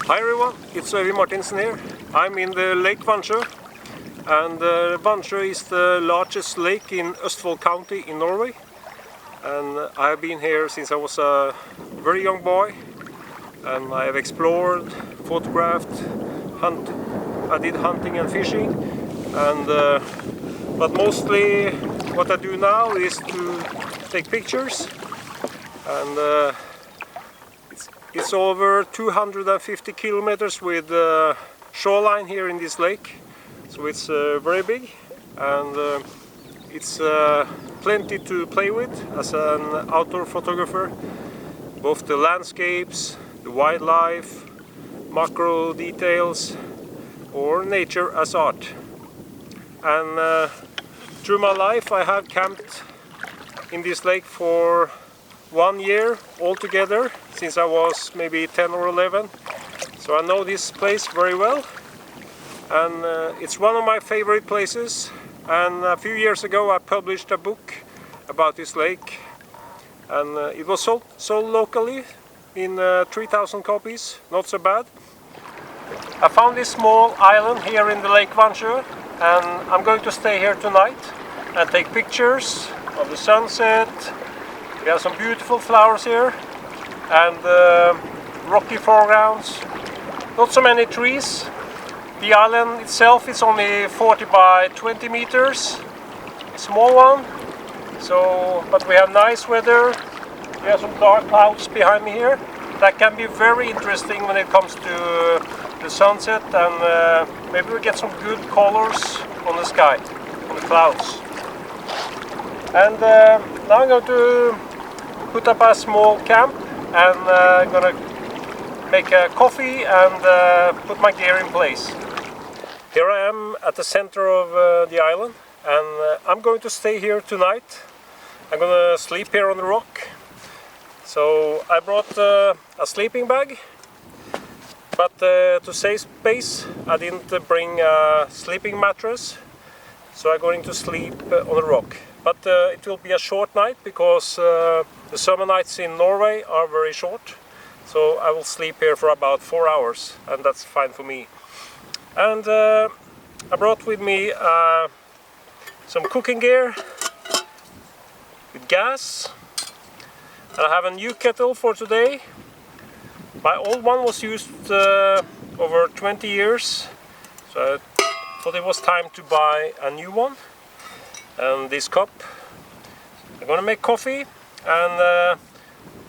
Hi everyone, it's Øyvind Martinsen here. I'm in the Lake Vansjø, and Vansjø is the largest lake in Østfold County in Norway. And I have been here since I was a very young boy, and I have explored, photographed, I did hunting and fishing, and but mostly what I do now is to take pictures, and it's over 250 kilometers with shoreline here in this lake, so it's very big, and it's plenty to play with as an outdoor photographer. Both the landscapes, the wildlife, macro details, or nature as art. And through my life I have camped in this lake for 1 year altogether, since I was maybe 10 or 11. So I know this place very well, and it's one of my favorite places. And a few years ago I published a book about this lake, and it was sold locally in 3,000 copies, not so bad. I found this small island here in the Lake Vansjø, and I'm going to stay here tonight and take pictures of the sunset. We have some beautiful flowers here, and rocky foregrounds, not so many trees. The island itself is only 40 by 20 meters, a small one. So, but we have nice weather. We have some dark clouds behind me here. That can be very interesting when it comes to the sunset, and maybe we get some good colors on the sky, on the clouds. And now I'm going to put up a small camp, and I'm gonna make a coffee and put my gear in place. Here I am at the center of the island, and I'm going to stay here tonight. I'm gonna sleep here on the rock. So I brought a sleeping bag, but to save space I didn't bring a sleeping mattress, so I'm going to sleep on the rock. But it will be a short night, because the summer nights in Norway are very short. So I will sleep here for about 4 hours, and that's fine for me. And I brought with me some cooking gear with gas. And I have a new kettle for today. My old one was used over 20 years, so I thought it was time to buy a new one. And this cup, I'm gonna make coffee and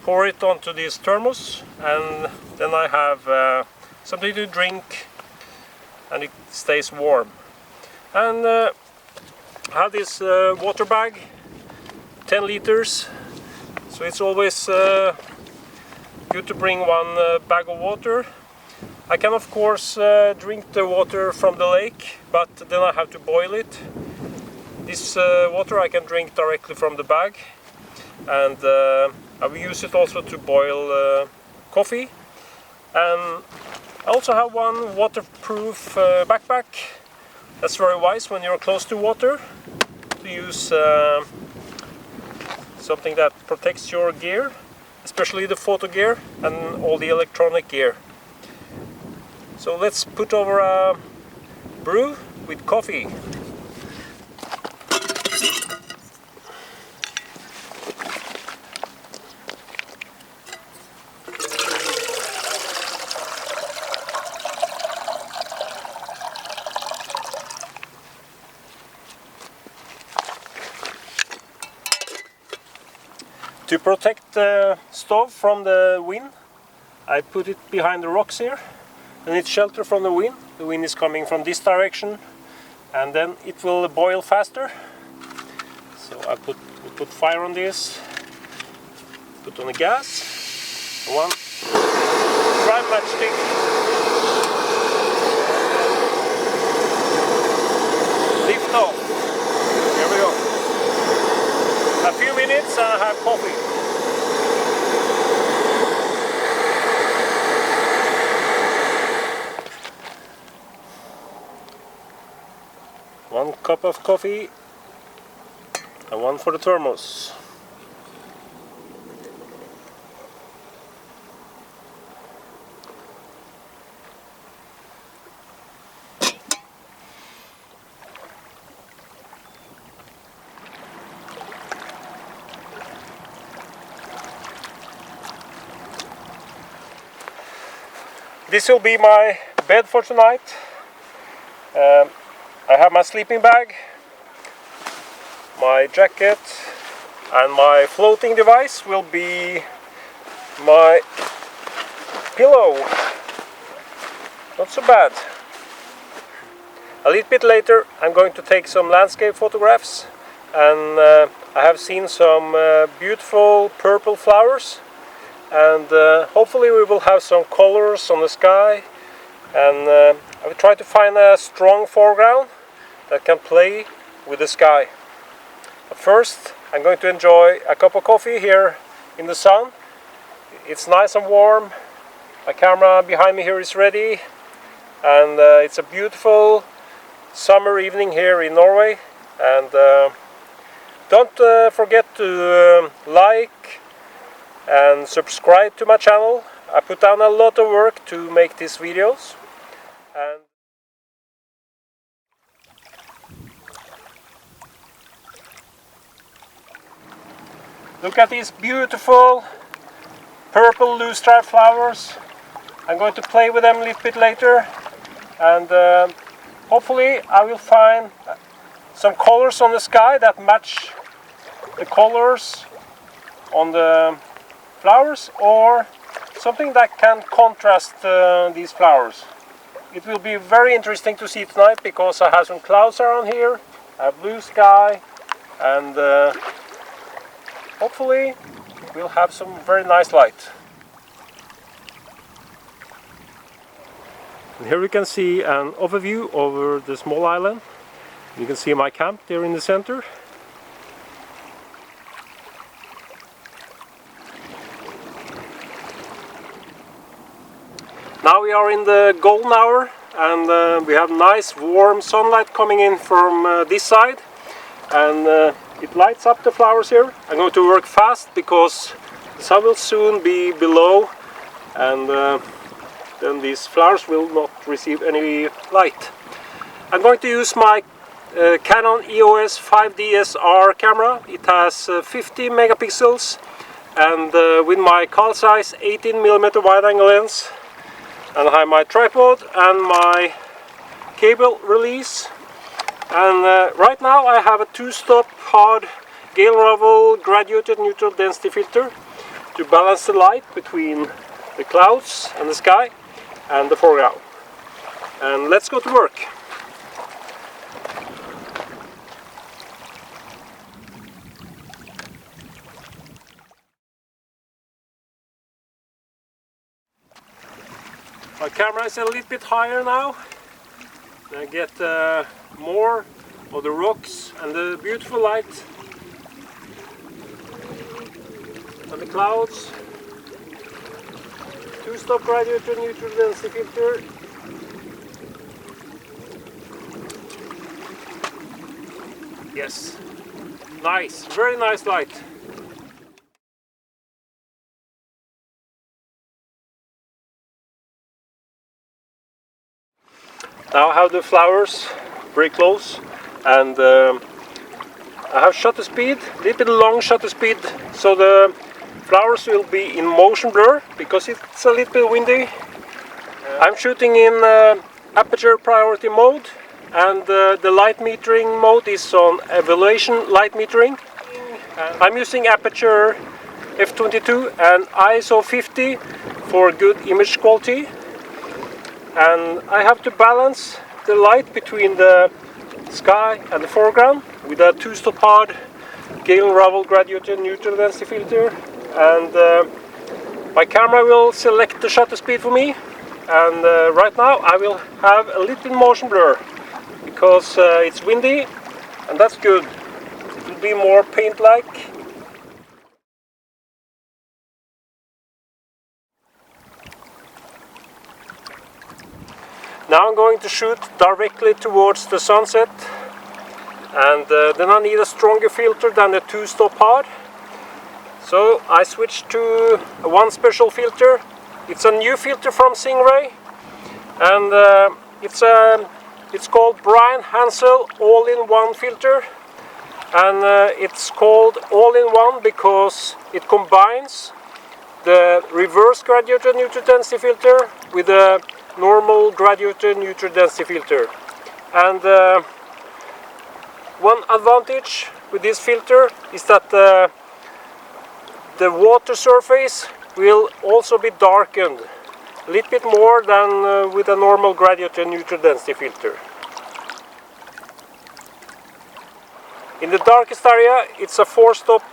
pour it onto this thermos, and then I have something to drink, and it stays warm. And I have this water bag, 10 liters, so it's always good to bring one bag of water. I can of course drink the water from the lake, but then I have to boil it. This water I can drink directly from the bag, and I will use it also to boil coffee. And I also have one waterproof backpack. That's very wise when you're close to water, to use something that protects your gear, especially the photo gear and all the electronic gear. So let's put over a brew with coffee. To protect the stove from the wind, I put it behind the rocks here, and it's sheltered from the wind. The wind is coming from this direction, and then it will boil faster. So we put fire on this, put on the gas, one dry matchstick, lift off. Here we go. A few minutes and I have coffee. One cup of coffee and one for the thermos. This will be my bed for tonight. I have my sleeping bag, my jacket, and my floating device will be my pillow. Not so bad. A little bit later I'm going to take some landscape photographs, and I have seen some beautiful purple flowers, and hopefully we will have some colors on the sky, and I will try to find a strong foreground that can play with the sky. But first I'm going to enjoy a cup of coffee here in the sun. It's nice and warm. My camera behind me here is ready, and it's a beautiful summer evening here in Norway. And don't forget to like and subscribe to my channel. I put down a lot of work to make these videos. And look at these beautiful purple loosestrife flowers. I'm going to play with them a little bit later, and hopefully I will find some colors on the sky that match the colors on the flowers, or something that can contrast these flowers. It will be very interesting to see tonight, because I have some clouds around here, I have blue sky, and hopefully we'll have some very nice light. And here we can see an overview over the small island. You can see my camp there in the center. Now we are in the golden hour, and we have nice warm sunlight coming in from this side, and it lights up the flowers here. I'm going to work fast because the sun will soon be below, and then these flowers will not receive any light. I'm going to use my Canon EOS 5D SR camera. It has 50 megapixels, and with my call size 18mm wide-angle lens, and I have my tripod and my cable release. And right now I have a 2-stop hard Gale-Ravel graduated neutral density filter to balance the light between the clouds and the sky and the foreground. And let's go to work. My camera is a little bit higher now. I get more of the rocks and the beautiful light and the clouds. 2-stop graduated neutral density filter. Yes, nice, very nice light. Now I have the flowers very close, and I have shutter speed, a little bit long shutter speed, so the flowers will be in motion blur because it's a little bit windy. I'm shooting in aperture priority mode, and the light metering mode is on evaluation light metering. I'm using aperture f22 and ISO 50 for good image quality, and I have to balance the light between the sky and the foreground with a 2-stop hard Gale-Ravel graduated neutral density filter. And my camera will select the shutter speed for me, and right now I will have a little motion blur because it's windy, and that's good. It will be more paint-like. Now I'm going to shoot directly towards the sunset, and then I need a stronger filter than the 2-stop hard. So I switched to one special filter. It's a new filter from Stingray, and it's called Brian Hansel all-in-one filter, and it's called all-in-one because it combines the reverse graduated neutral density filter with a normal graduated neutral density filter. And one advantage with this filter is that the water surface will also be darkened a little bit more than with a normal graduated neutral density filter. In the darkest area it's a 4-stop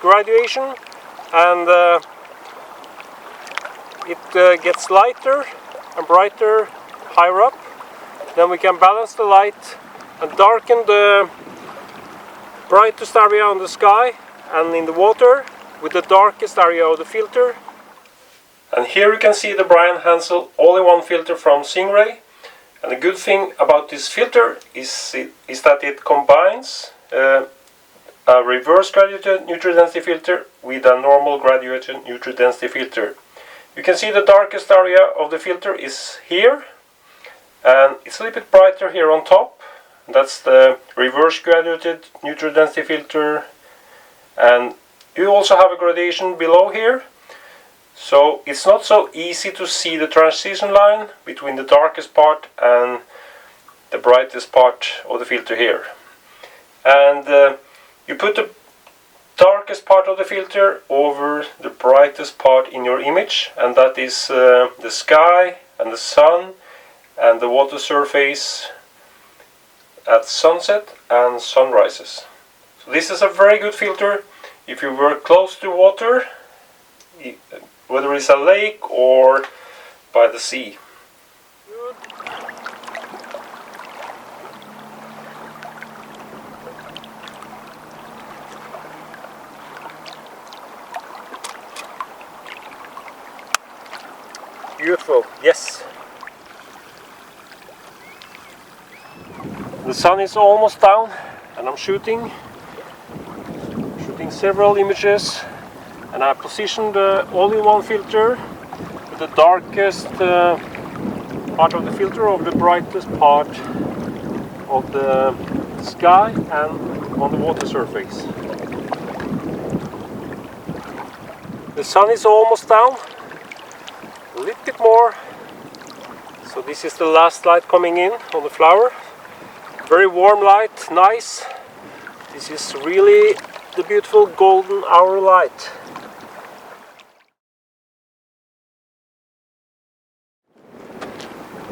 graduation, and it gets lighter and brighter higher up. Then we can balance the light and darken the brightest area on the sky and in the water with the darkest area of the filter. And here you can see the Brian Hansel all-in-one filter from Stingray. And the good thing about this filter is that it combines a reverse graduated neutral density filter with a normal graduated neutral density filter. You can see the darkest area of the filter is here, and it's a little bit brighter here on top. That's the reverse graduated neutral density filter, and you also have a gradation below here, so it's not so easy to see the transition line between the darkest part and the brightest part of the filter here. And you put the darkest part of the filter over the brightest part in your image, and that is the sky and the sun and the water surface at sunset and sunrises. So this is a very good filter if you work close to water, whether it's a lake or by the sea. Beautiful, yes. The sun is almost down and I'm shooting several images, and I positioned the all-in-one filter with the darkest part of the filter over the brightest part of the sky and on the water surface. The sun is almost down, a little bit more, so this is the last light coming in on the flower. Very warm light, nice. This is really the beautiful golden hour light.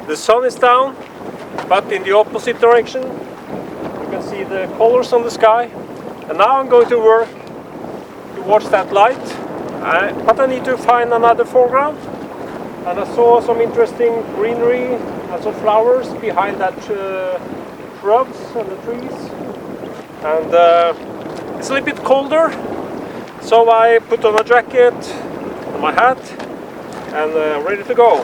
The sun is down, but in the opposite direction. You can see the colors on the sky. And now I'm going to work towards that light. But I need to find another foreground. And I saw some interesting greenery and some flowers behind that shrubs and the trees. And it's a little bit colder, so I put on a jacket and my hat and I'm ready to go.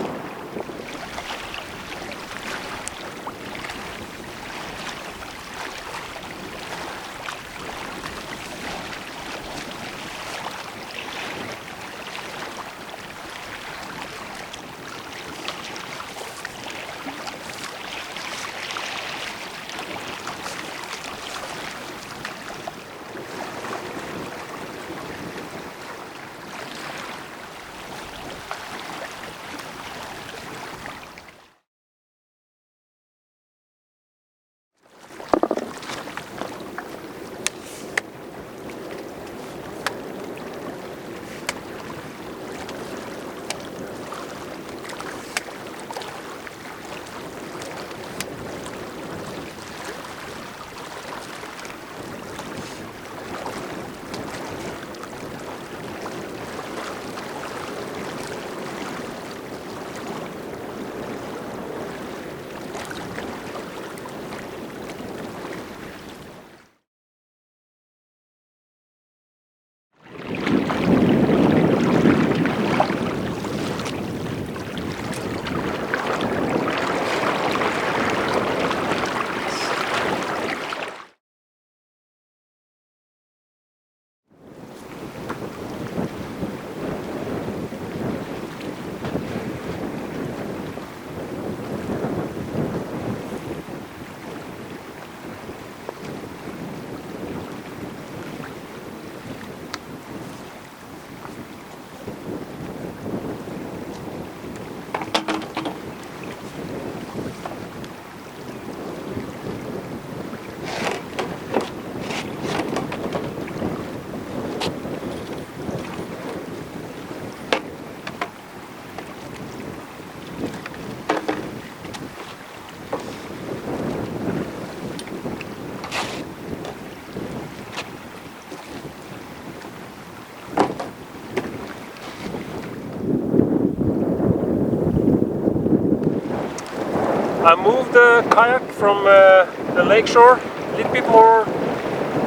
I moved the kayak from the lakeshore a little bit more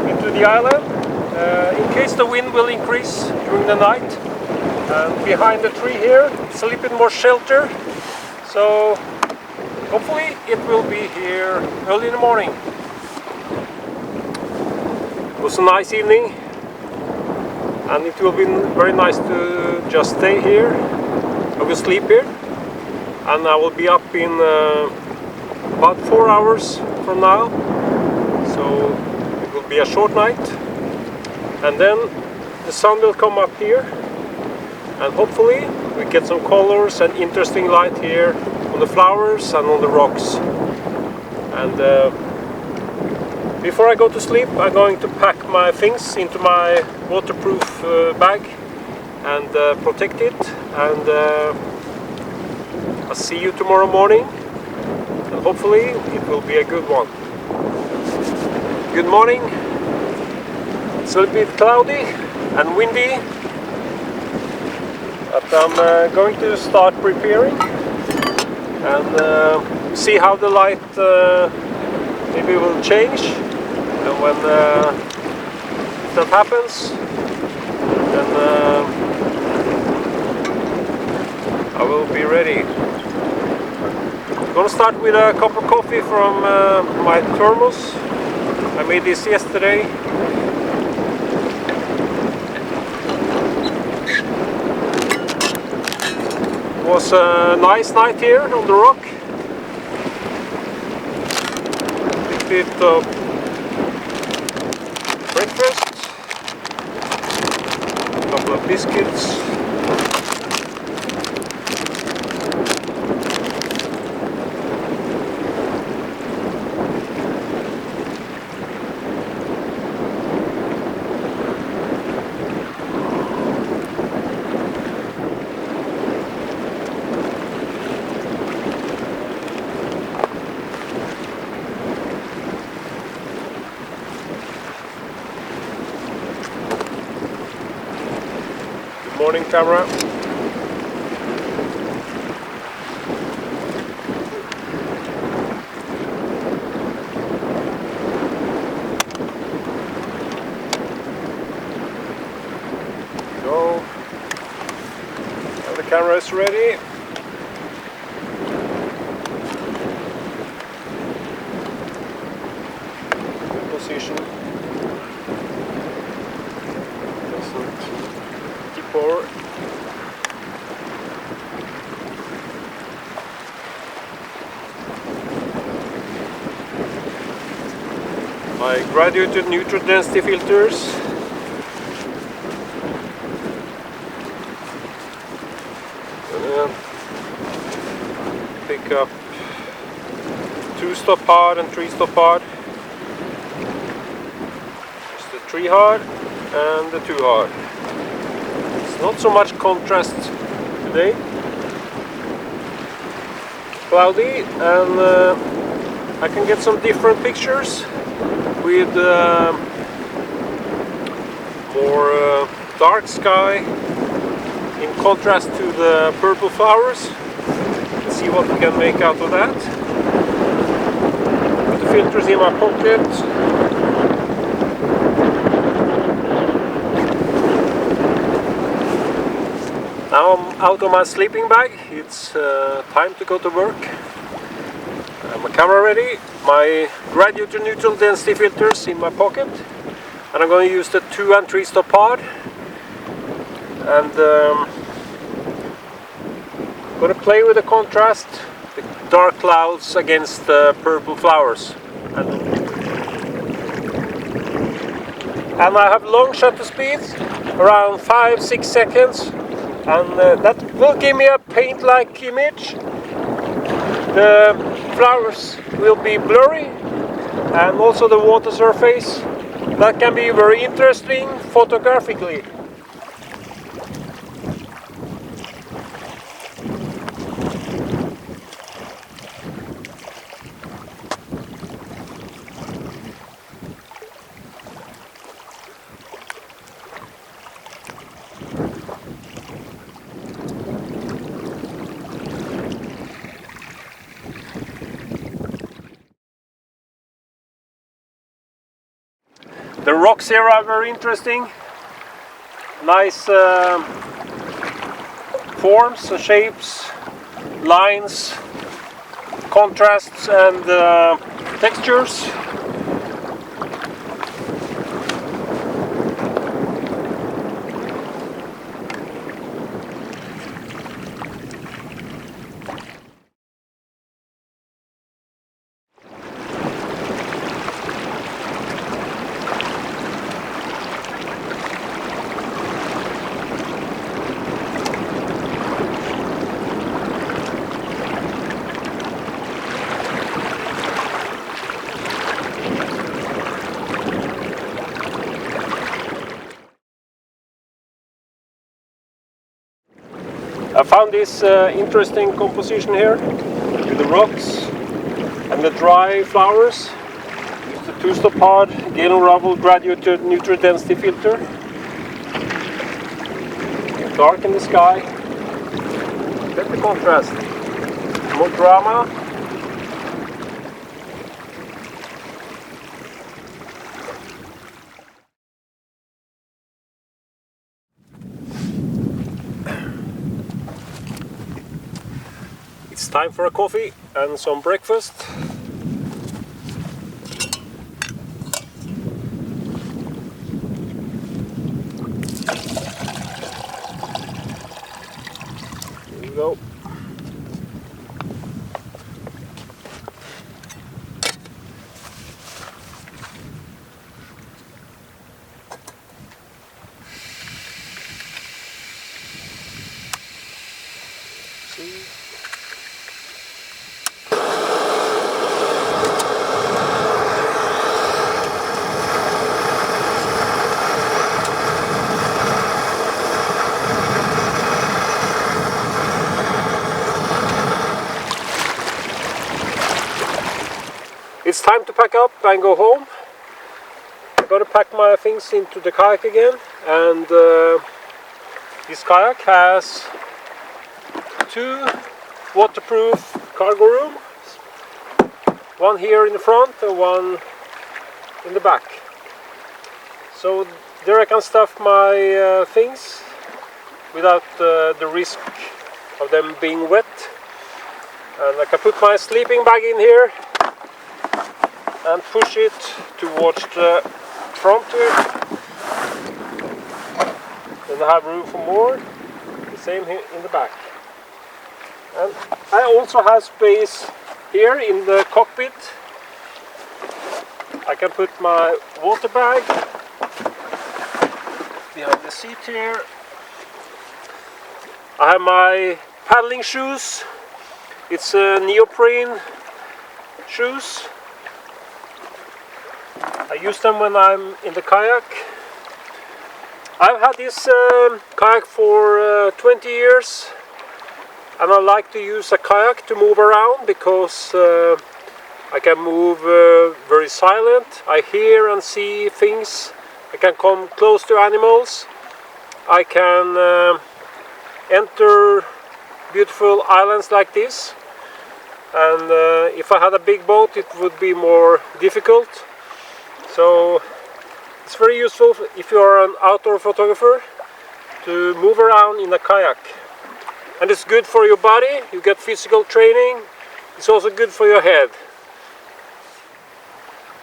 into the island in case the wind will increase during the night. And behind the tree here it's a little bit more shelter, so hopefully it will be here early in the morning. It was a nice evening and it will be very nice to just stay here. I will sleep here and I will be up in about 4 hours from now, so it will be a short night, and then the sun will come up here and hopefully we get some colors and interesting light here on the flowers and on the rocks. And before I go to sleep I'm going to pack my things into my waterproof bag and protect it, and I'll see you tomorrow morning and hopefully it will be a good one. Good morning. It's a little bit cloudy and windy, but I'm going to start preparing and see how the light maybe will change, and when that happens then I will be ready. I'm gonna start with a cup of coffee from my thermos. I made this yesterday. It was a nice night here on the rock. A little bit of breakfast, a couple of biscuits. Morning camera. Go. Now the camera is ready. Good position. Forward. My graduated neutral density filters. Pick up 2-stop hard and 3-stop hard. Just the 3 hard and the 2 hard. Not so much contrast today. Cloudy, and I can get some different pictures with more dark sky in contrast to the purple flowers. Let's see what we can make out of that. Put the filters in my pocket. Now I'm out of my sleeping bag. It's time to go to work. My camera ready, my graduated neutral density filters in my pocket, and I'm going to use the 2 and 3-stop hard, and I'm going to play with the contrast, the dark clouds against the purple flowers, and I have long shutter speeds, around 5-6 seconds. And that will give me a paint-like image. The flowers will be blurry, and also the water surface. That can be very interesting photographically. The rocks here are very interesting. Nice forms, shapes, lines, contrasts and textures. I found this interesting composition here with the rocks and the dry flowers. It's the two-stop hard Galen Rubble graduated nutrient density filter. Dark in the sky. Get the contrast. More drama. It's time for a coffee and some breakfast. Here we go. See? It's time to pack up and go home. I'm gonna pack my things into the kayak again, and this kayak has 2 waterproof cargo rooms, one here in the front and one in the back. So there I can stuff my things without the risk of them being wet, and I can put my sleeping bag in here and push it towards the front here. Then I have room for more. The same here in the back. And I also have space here in the cockpit. I can put my water bag behind the seat here. I have my paddling shoes. It's neoprene shoes. I use them when I'm in the kayak. I've had this kayak for 20 years, and I like to use a kayak to move around because I can move very silent. I hear and see things. I can come close to animals. I can enter beautiful islands like this, and if I had a big boat it would be more difficult. So it's very useful if you are an outdoor photographer to move around in a kayak. And it's good for your body, you get physical training. It's also good for your head.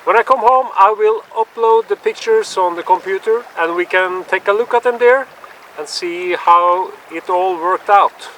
When I come home I will upload the pictures on the computer and we can take a look at them there and see how it all worked out.